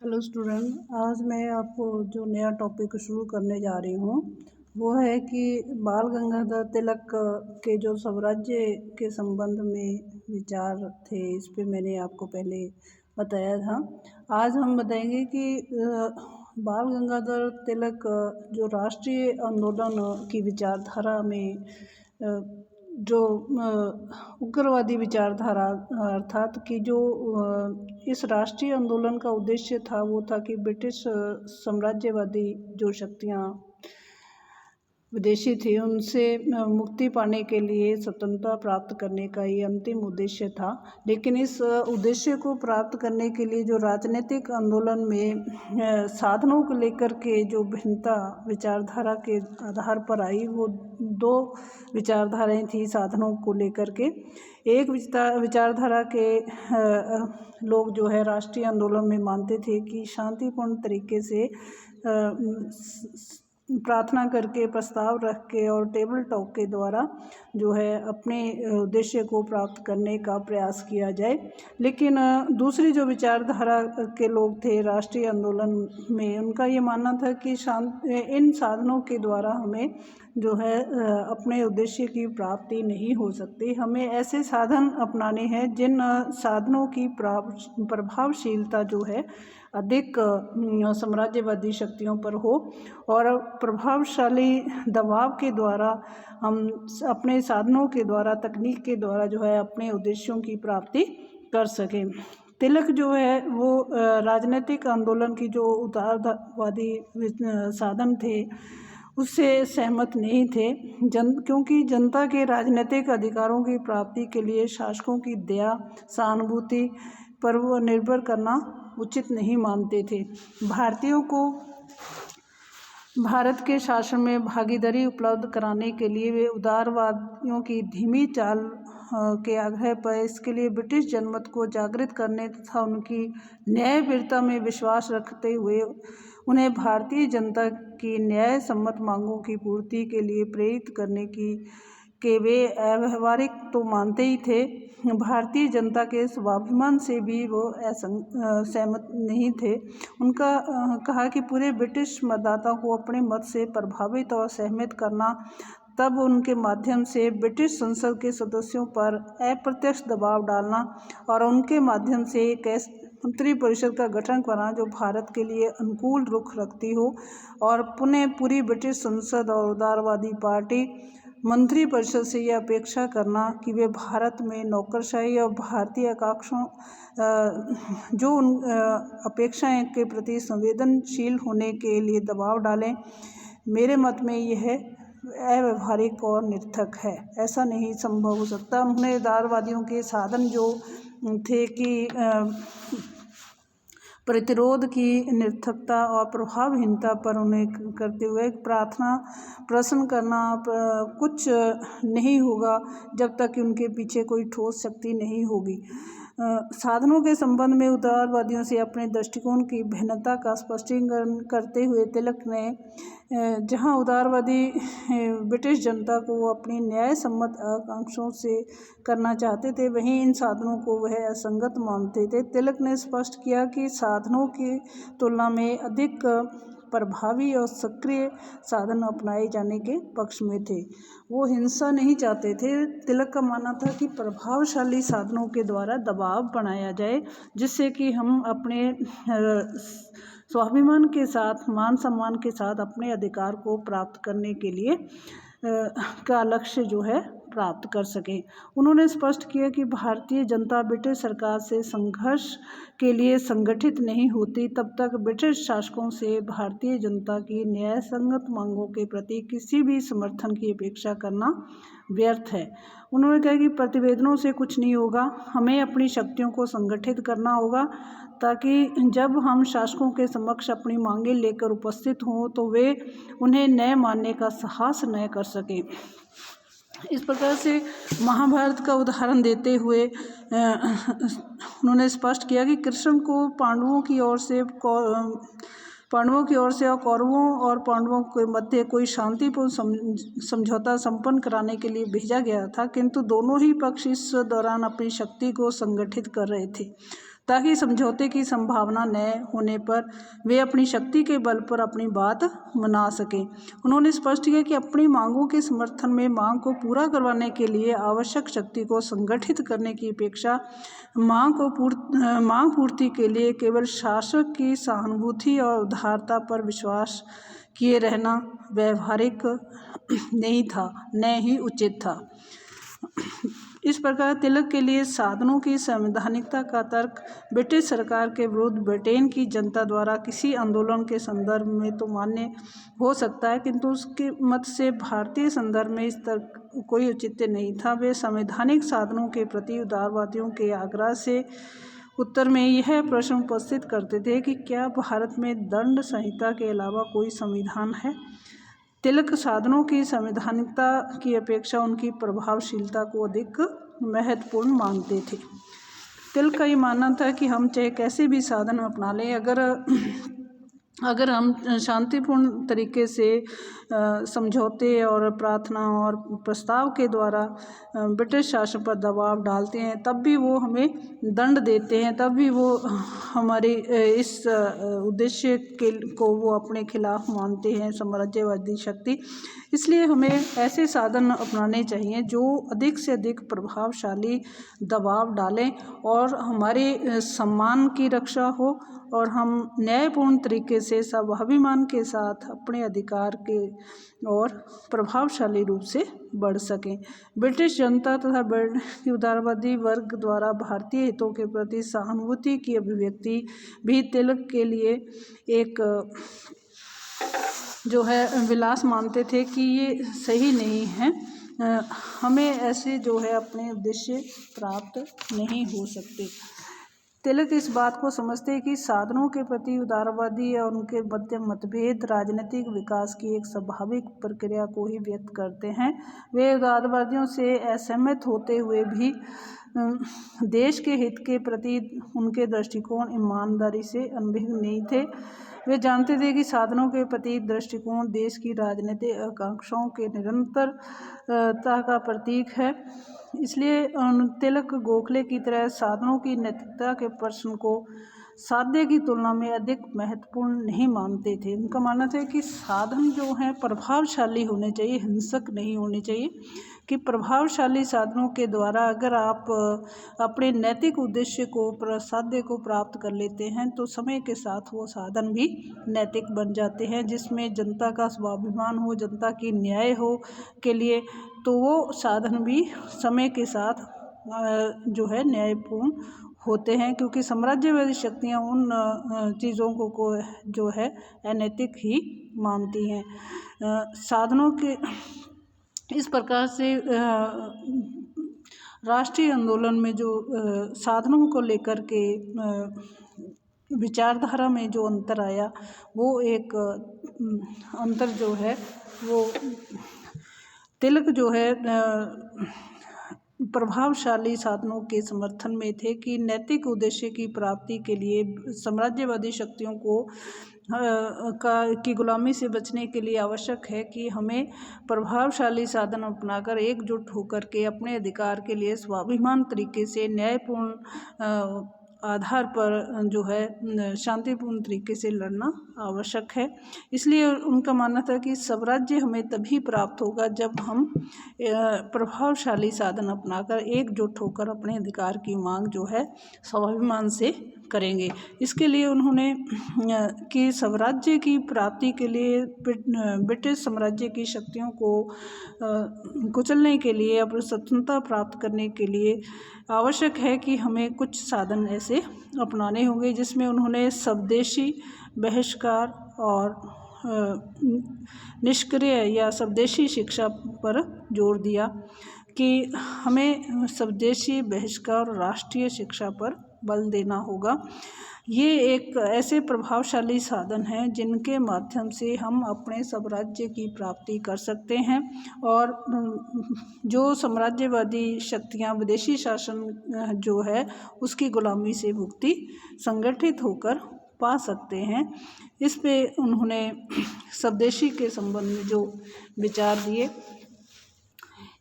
Hello student, आज मैं आपको जो नया टॉपिक शुरू करने जा रही हूँ वो है कि बाल गंगाधर तिलक के जो स्वराज्य के संबंध में विचार थे, इस पे मैंने आपको पहले बताया था। आज हम बताएंगे कि बाल गंगाधर तिलक जो राष्ट्रीय आंदोलन की विचारधारा में जो उग्रवादी विचारधारा अर्थात कि जो इस राष्ट्रीय आंदोलन का उद्देश्य था वो था कि ब्रिटिश साम्राज्यवादी जो शक्तियाँ विदेशी थी उनसे मुक्ति पाने के लिए स्वतंत्रता प्राप्त करने का ये अंतिम उद्देश्य था। लेकिन इस उद्देश्य को प्राप्त करने के लिए जो राजनीतिक आंदोलन में साधनों को लेकर के जो भिन्नता विचारधारा के आधार पर आई, वो दो विचारधाराएं थी साधनों को लेकर के। एक विचारधारा के लोग जो है राष्ट्रीय आंदोलन में मानते थे कि शांतिपूर्ण तरीके से प्रार्थना करके, प्रस्ताव रख के और टेबल टॉक के द्वारा जो है अपने उद्देश्य को प्राप्त करने का प्रयास किया जाए। लेकिन दूसरी जो विचारधारा के लोग थे राष्ट्रीय आंदोलन में, उनका ये मानना था कि इन साधनों के द्वारा हमें जो है अपने उद्देश्य की प्राप्ति नहीं हो सकती। हमें ऐसे साधन अपनाने हैं जिन साधनों की प्रभावशीलता जो है अधिक साम्राज्यवादी शक्तियों पर हो और प्रभावशाली दबाव के द्वारा हम अपने साधनों के द्वारा, तकनीक के द्वारा जो है अपने उद्देश्यों की प्राप्ति कर सकें। तिलक जो है वो राजनीतिक आंदोलन की जो उदारवादी साधन थे उससे सहमत नहीं थे। क्योंकि जनता के राजनीतिक अधिकारों की प्राप्ति के लिए शासकों की दया, सहानुभूति पर वो निर्भर करना उचित नहीं मानते थे। भारतीयों को भारत के शासन में भागीदारी उपलब्ध कराने के लिए वे उदारवादियों की धीमी चाल के आग्रह पर इसके लिए ब्रिटिश जनमत को जागृत करने तथा उनकी न्यायप्रियता में विश्वास रखते हुए उन्हें भारतीय जनता की न्याय सम्मत मांगों की पूर्ति के लिए प्रेरित करने के वे अव्यावहारिक तो मानते ही थे, भारतीय जनता के स्वाभिमान से भी वो सहमत नहीं थे। उनका कहा कि पूरे ब्रिटिश मतदाता को अपने मत से प्रभावित और सहमत करना, तब उनके माध्यम से ब्रिटिश संसद के सदस्यों पर अप्रत्यक्ष दबाव डालना और उनके माध्यम से एक मंत्री परिषद का गठन करना जो भारत के लिए अनुकूल रुख रखती हो और पुनः पूरी ब्रिटिश संसद और उदारवादी पार्टी मंत्री परिषद से यह अपेक्षा करना कि वे भारत में नौकरशाही और भारतीय आकांक्षाओं जो उन अपेक्षाएं के प्रति संवेदनशील होने के लिए दबाव डालें, मेरे मत में यह अव्यावहारिक और निरर्थक है। ऐसा नहीं संभव हो सकता। उन्होंने उदारवादियों के साधन जो थे कि प्रतिरोध की निरर्थकता और प्रभावहीनता पर उन्हें करते हुए प्रार्थना प्रश्न करना कुछ नहीं होगा जब तक कि उनके पीछे कोई ठोस शक्ति नहीं होगी। साधनों के संबंध में उदारवादियों से अपने दृष्टिकोण की भिन्नता का स्पष्टीकरण करते हुए तिलक ने जहां उदारवादी ब्रिटिश जनता को अपनी न्याय सम्मत आकांक्षाओं से करना चाहते थे, वहीं इन साधनों को वह असंगत मानते थे। तिलक ने स्पष्ट किया कि साधनों की तुलना में अधिक प्रभावी और सक्रिय साधन अपनाए जाने के पक्ष में थे। वो हिंसा नहीं चाहते थे। तिलक का मानना था कि प्रभावशाली साधनों के द्वारा दबाव बनाया जाए जिससे कि हम अपने स्वाभिमान के साथ, मान सम्मान के साथ अपने अधिकार को प्राप्त करने के लिए का लक्ष्य जो है प्राप्त कर सकें। उन्होंने स्पष्ट किया कि भारतीय जनता ब्रिटिश सरकार से संघर्ष के लिए संगठित नहीं होती तब तक ब्रिटिश शासकों से भारतीय जनता की न्याय संगत मांगों के प्रति किसी भी समर्थन की अपेक्षा करना व्यर्थ है। उन्होंने कहा कि प्रतिवेदनों से कुछ नहीं होगा, हमें अपनी शक्तियों को संगठित करना होगा ताकि जब हम शासकों के समक्ष अपनी मांगें लेकर उपस्थित हों तो वे उन्हें न मानने का साहस न कर सकें। इस प्रकार से महाभारत का उदाहरण देते हुए उन्होंने स्पष्ट किया कि कृष्ण को पांडवों की ओर से और कौरवों और पांडवों के मध्य कोई शांतिपूर्ण समझौता संपन्न कराने के लिए भेजा गया था, किंतु दोनों ही पक्ष इस दौरान अपनी शक्ति को संगठित कर रहे थे। ताकि समझौते की संभावना न होने पर वे अपनी शक्ति के बल पर अपनी बात मना सकें। उन्होंने स्पष्ट किया कि अपनी मांगों के समर्थन में मांग को पूरा करवाने के लिए आवश्यक शक्ति को संगठित करने की अपेक्षा मांग पूर्ति के लिए केवल शासक की सहानुभूति और उदारता पर विश्वास किए रहना व्यवहारिक नहीं था, न ही उचित था। इस प्रकार तिलक के लिए साधनों की संवैधानिकता का तर्क ब्रिटिश सरकार के विरुद्ध ब्रिटेन की जनता द्वारा किसी आंदोलन के संदर्भ में तो मान्य हो सकता है, किंतु उसके मत से भारतीय संदर्भ में इस तर्क कोई औचित्य नहीं था। वे संवैधानिक साधनों के प्रति उदारवादियों के आग्रह से उत्तर में यह प्रश्न उपस्थित करते थे कि क्या भारत में दंड संहिता के अलावा कोई संविधान है। तिलक साधनों की संवैधानिकता की अपेक्षा उनकी प्रभावशीलता को अधिक महत्वपूर्ण मानते थे। तिलक का ये मानना था कि हम चाहे कैसे भी साधन अपना लें, अगर हम शांतिपूर्ण तरीके से समझौते और प्रार्थना और प्रस्ताव के द्वारा ब्रिटिश शासन पर दबाव डालते हैं, तब भी वो हमें दंड देते हैं, तब भी वो हमारे इस उद्देश्य को वो अपने खिलाफ मानते हैं, साम्राज्यवादी शक्ति। इसलिए हमें ऐसे साधन अपनाने चाहिए जो अधिक से अधिक प्रभावशाली दबाव डालें और हमारे सम्मान की रक्षा हो और हम न्यायपूर्ण तरीके से स्वाभिमान के साथ अपने अधिकार के और प्रभावशाली रूप से बढ़ सकें। ब्रिटिश जनता तथा ब्रिटिश उदारवादी वर्ग द्वारा भारतीय हितों के प्रति सहानुभूति की अभिव्यक्ति भी तिलक के लिए एक जो है विलास मानते थे कि ये सही नहीं है, हमें ऐसे जो है अपने उद्देश्य प्राप्त नहीं हो सकते। तिलक इस बात को समझते हैं कि साधनों के प्रति उदारवादी और उनके मध्य मतभेद राजनीतिक विकास की एक स्वाभाविक प्रक्रिया को ही व्यक्त करते हैं। वे उदारवादियों से असहमत होते हुए भी देश के हित के प्रति उनके दृष्टिकोण ईमानदारी से अनभिज्ञ नहीं थे। वे जानते थे कि साधनों के प्रति दृष्टिकोण देश की राजनीतिक आकांक्षाओं के निरंतरता का प्रतीक है। इसलिए तिलक गोखले की तरह साधनों की नैतिकता के प्रश्न को साध्य की तुलना में अधिक महत्वपूर्ण नहीं मानते थे। उनका मानना था कि साधन जो हैं प्रभावशाली होने चाहिए, हिंसक नहीं होने चाहिए, कि प्रभावशाली साधनों के द्वारा अगर आप अपने नैतिक उद्देश्य को साध्य को प्राप्त कर लेते हैं तो समय के साथ वो साधन भी नैतिक बन जाते हैं, जिसमें जनता का स्वाभिमान हो, जनता की न्याय हो के लिए, तो वो साधन भी समय के साथ जो है न्यायपूर्ण होते हैं, क्योंकि साम्राज्यवादी शक्तियाँ उन चीज़ों को जो है अनैतिक ही मानती हैं। साधनों के इस प्रकार से राष्ट्रीय आंदोलन में जो साधनों को लेकर के विचारधारा में जो अंतर आया, वो एक अंतर जो है वो तिलक जो है प्रभावशाली साधनों के समर्थन में थे कि नैतिक उद्देश्य की प्राप्ति के लिए साम्राज्यवादी शक्तियों को की गुलामी से बचने के लिए आवश्यक है कि हमें प्रभावशाली साधन अपनाकर एकजुट होकर के अपने अधिकार के लिए स्वाभिमान तरीके से न्यायपूर्ण आधार पर जो है शांतिपूर्ण तरीके से लड़ना आवश्यक है। इसलिए उनका मानना था कि स्वराज्य हमें तभी प्राप्त होगा जब हम प्रभावशाली साधन अपनाकर एकजुट होकर अपने अधिकार की मांग जो है स्वाभिमान से करेंगे। इसके लिए उन्होंने कि स्वराज्य की प्राप्ति के लिए ब्रिटिश साम्राज्य की शक्तियों को कुचलने के लिए, अपनी स्वतंत्रता प्राप्त करने के लिए आवश्यक है कि हमें कुछ साधन ऐसे अपनाने होंगे, जिसमें उन्होंने स्वदेशी बहिष्कार और निष्क्रिय या स्वदेशी शिक्षा पर जोर दिया कि हमें स्वदेशी बहिष्कार और राष्ट्रीय शिक्षा पर बल देना होगा। ये एक ऐसे प्रभावशाली साधन हैं जिनके माध्यम से हम अपने स्वराज्य की प्राप्ति कर सकते हैं और जो साम्राज्यवादी शक्तियां विदेशी शासन जो है उसकी गुलामी से मुक्ति संगठित होकर पा सकते हैं। इस पे उन्होंने स्वदेशी के संबंध में जो विचार दिए,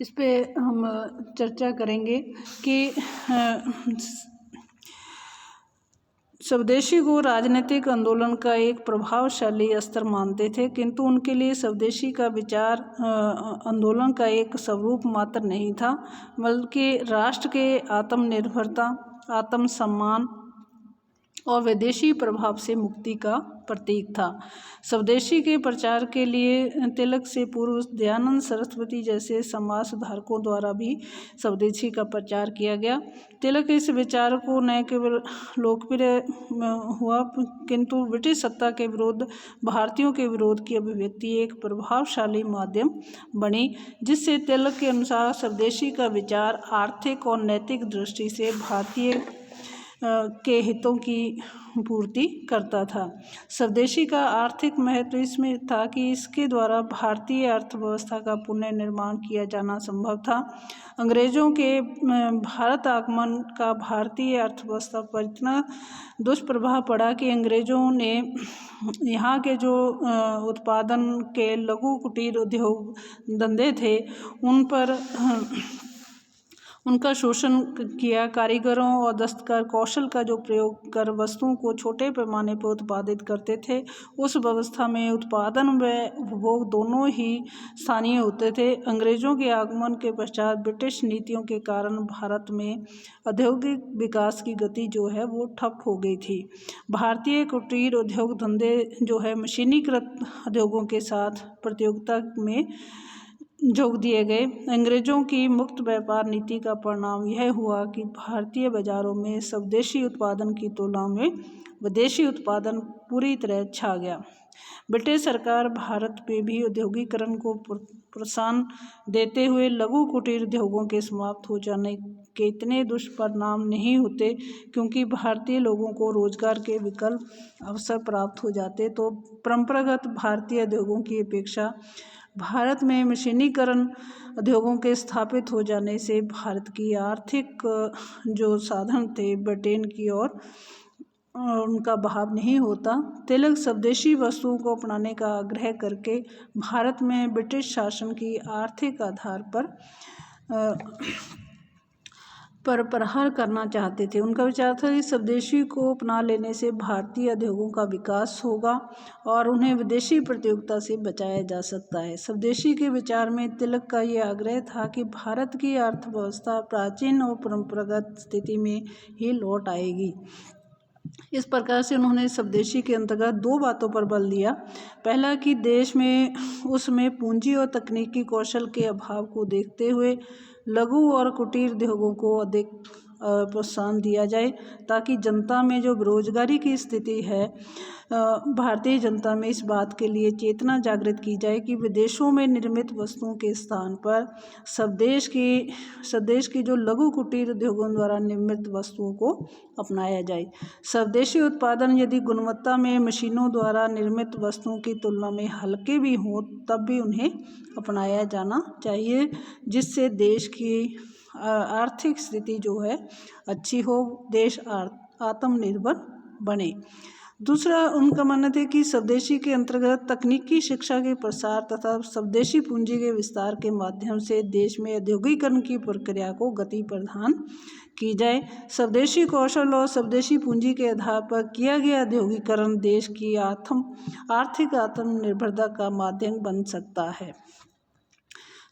इस पे हम चर्चा करेंगे कि स्वदेशी को राजनीतिक आंदोलन का एक प्रभावशाली अस्त्र मानते थे, किंतु उनके लिए स्वदेशी का विचार आंदोलन का एक स्वरूप मात्र नहीं था, बल्कि राष्ट्र के आत्मनिर्भरता, आत्मसम्मान और विदेशी प्रभाव से मुक्ति का प्रतीक था। स्वदेशी के प्रचार के लिए तिलक से पूर्व दयानंद सरस्वती जैसे समाज सुधारकों द्वारा भी स्वदेशी का प्रचार किया गया। तिलक इस विचार को न केवल लोकप्रिय हुआ, किंतु ब्रिटिश सत्ता के विरुद्ध भारतीयों के विरोध की अभिव्यक्ति एक प्रभावशाली माध्यम बनी, जिससे तिलक के अनुसार स्वदेशी का विचार आर्थिक और नैतिक दृष्टि से भारतीय के हितों की पूर्ति करता था। स्वदेशी का आर्थिक महत्व इसमें था कि इसके द्वारा भारतीय अर्थव्यवस्था का पुनर्निर्माण किया जाना संभव था। अंग्रेज़ों के भारत आगमन का भारतीय अर्थव्यवस्था पर इतना दुष्प्रभाव पड़ा कि अंग्रेज़ों ने यहाँ के जो उत्पादन के लघु कुटीर उद्योग धंधे थे उन पर उनका शोषण किया। कारीगरों और दस्तकार कौशल का जो प्रयोग कर वस्तुओं को छोटे पैमाने पर उत्पादित करते थे, उस व्यवस्था में उत्पादन व उपभोग दोनों ही स्थानीय होते थे। अंग्रेज़ों के आगमन के पश्चात ब्रिटिश नीतियों के कारण भारत में औद्योगिक विकास की गति जो है वो ठप हो गई थी। भारतीय कुटीर उद्योग धंधे जो है मशीनीकृत उद्योगों के साथ प्रतियोगिता में झोंक दिए गए। अंग्रेज़ों की मुक्त व्यापार नीति का परिणाम यह हुआ कि भारतीय बाज़ारों में स्वदेशी उत्पादन की तुलना में विदेशी उत्पादन पूरी तरह छा गया। ब्रिटिश सरकार भारत में भी औद्योगिकरण को प्रोत्साहन देते हुए लघु कुटीर उद्योगों के समाप्त हो जाने के इतने दुष्परिणाम नहीं होते, क्योंकि भारतीय लोगों को रोजगार के विकल्प अवसर प्राप्त हो जाते, तो परंपरागत भारतीय उद्योगों की अपेक्षा भारत में मशीनीकरण उद्योगों के स्थापित हो जाने से भारत की आर्थिक जो साधन थे ब्रिटेन की ओर उनका बहाव नहीं होता। तिलक स्वदेशी वस्तुओं को अपनाने का आग्रह करके भारत में ब्रिटिश शासन की आर्थिक आधार पर प्रहार करना चाहते थे। उनका विचार था कि स्वदेशी को अपना लेने से भारतीय उद्योगों का विकास होगा और उन्हें विदेशी प्रतियोगिता से बचाया जा सकता है। स्वदेशी के विचार में तिलक का ये आग्रह था कि भारत की अर्थव्यवस्था प्राचीन और परंपरागत स्थिति में ही लौट आएगी। इस प्रकार से उन्होंने स्वदेशी के अंतर्गत दो बातों पर बल दिया। पहला कि देश में उसमें पूंजी और तकनीकी कौशल के अभाव को देखते हुए लघु और कुटीर उद्योगों को अधिक प्रोत्साहन दिया जाए, ताकि जनता में जो बेरोजगारी की स्थिति है, भारतीय जनता में इस बात के लिए चेतना जागृत की जाए कि विदेशों में निर्मित वस्तुओं के स्थान पर स्वदेश की जो लघु कुटीर उद्योगों द्वारा निर्मित वस्तुओं को अपनाया जाए। स्वदेशी उत्पादन यदि गुणवत्ता में मशीनों द्वारा निर्मित वस्तुओं की तुलना में हल्के भी हों, तब भी उन्हें अपनाया जाना चाहिए, जिससे देश की आर्थिक स्थिति जो है अच्छी हो, देश आत्मनिर्भर बने। दूसरा उनका मानना था कि स्वदेशी के अंतर्गत तकनीकी शिक्षा के प्रसार तथा स्वदेशी पूंजी के विस्तार के माध्यम से देश में औद्योगिकरण की प्रक्रिया को गति प्रदान की जाए। स्वदेशी कौशल और स्वदेशी पूंजी के आधार पर किया गया औद्योगिकरण देश की आर्थिक आत्मनिर्भरता का माध्यम बन सकता है।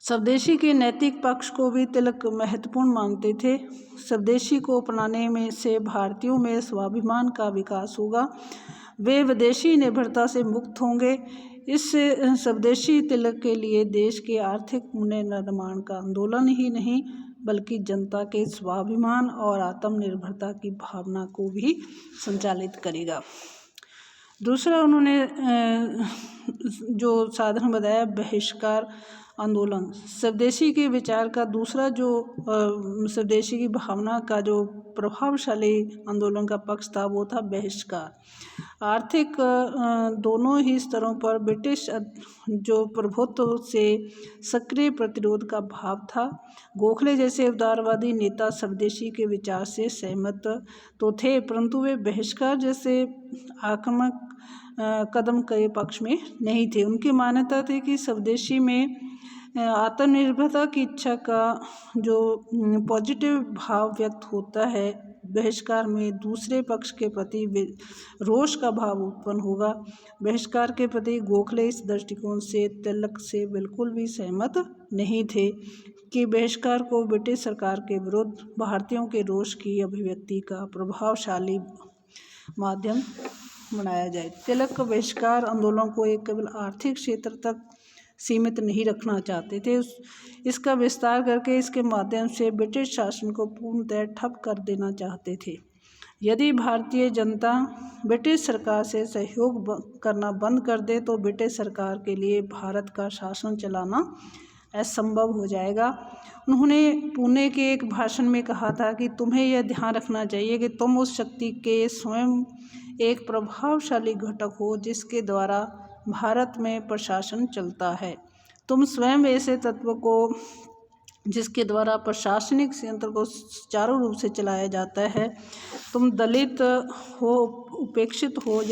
स्वदेशी के नैतिक पक्ष को भी तिलक महत्वपूर्ण मानते थे। स्वदेशी को अपनाने में से भारतीयों में स्वाभिमान का विकास होगा, वे विदेशी निर्भरता से मुक्त होंगे। इससे स्वदेशी तिलक के लिए देश के आर्थिक पुनर्निर्माण का आंदोलन ही नहीं, बल्कि जनता के स्वाभिमान और आत्मनिर्भरता की भावना को भी संचालित करेगा। दूसरा उन्होंने जो साधन बताया, बहिष्कार आंदोलन। स्वदेशी के विचार का दूसरा जो स्वदेशी की भावना का जो प्रभावशाली आंदोलन का पक्ष था, वो था बहिष्कार। आर्थिक दोनों ही स्तरों पर ब्रिटिश जो प्रभुत्व से सक्रिय प्रतिरोध का भाव था। गोखले जैसे उदारवादी नेता स्वदेशी के विचार से सहमत तो थे, परंतु वे बहिष्कार जैसे आक्रामक कदम के पक्ष में नहीं थे। उनकी मान्यता थी कि स्वदेशी में आत्मनिर्भरता की इच्छा का जो पॉजिटिव भाव व्यक्त होता है, बहिष्कार में दूसरे पक्ष के प्रति रोष का भाव उत्पन्न होगा। बहिष्कार के प्रति गोखले इस दृष्टिकोण से तिलक से बिल्कुल भी सहमत नहीं थे कि बहिष्कार को ब्रिटिश सरकार के विरुद्ध भारतीयों के रोष की अभिव्यक्ति का प्रभावशाली माध्यम बनाया जाए। तिलक बहिष्कार आंदोलन को एक केवल आर्थिक क्षेत्र तक सीमित नहीं रखना चाहते थे, इसका विस्तार करके इसके माध्यम से ब्रिटिश शासन को पूर्णतः ठप कर देना चाहते थे। यदि भारतीय जनता ब्रिटिश सरकार से सहयोग करना बंद कर दे तो ब्रिटिश सरकार के लिए भारत का शासन चलाना असंभव हो जाएगा। उन्होंने पुणे के एक भाषण में कहा था कि तुम्हें यह ध्यान रखना चाहिए कि तुम उस शक्ति के स्वयं एक प्रभावशाली घटक हो जिसके द्वारा भारत में प्रशासन चलता है। तुम स्वयं ऐसे तत्व को जिसके द्वारा प्रशासनिक संयंत्र को सुचारू रूप से चलाया जाता है। तुम दलित हो, उपेक्षित हो,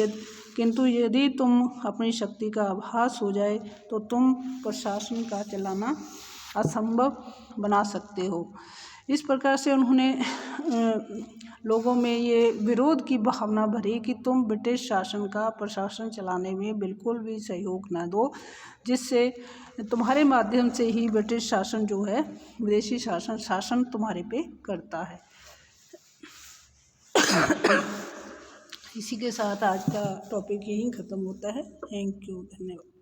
किंतु यदि तुम अपनी शक्ति का आभास हो जाए तो तुम प्रशासन का चलाना असंभव बना सकते हो। इस प्रकार से उन्होंने लोगों में ये विरोध की भावना भरी कि तुम ब्रिटिश शासन का प्रशासन चलाने में बिल्कुल भी सहयोग न दो, जिससे तुम्हारे माध्यम से ही ब्रिटिश शासन जो है विदेशी शासन तुम्हारे पे करता है। इसी के साथ आज का टॉपिक यहीं ख़त्म होता है। थैंक यू, धन्यवाद।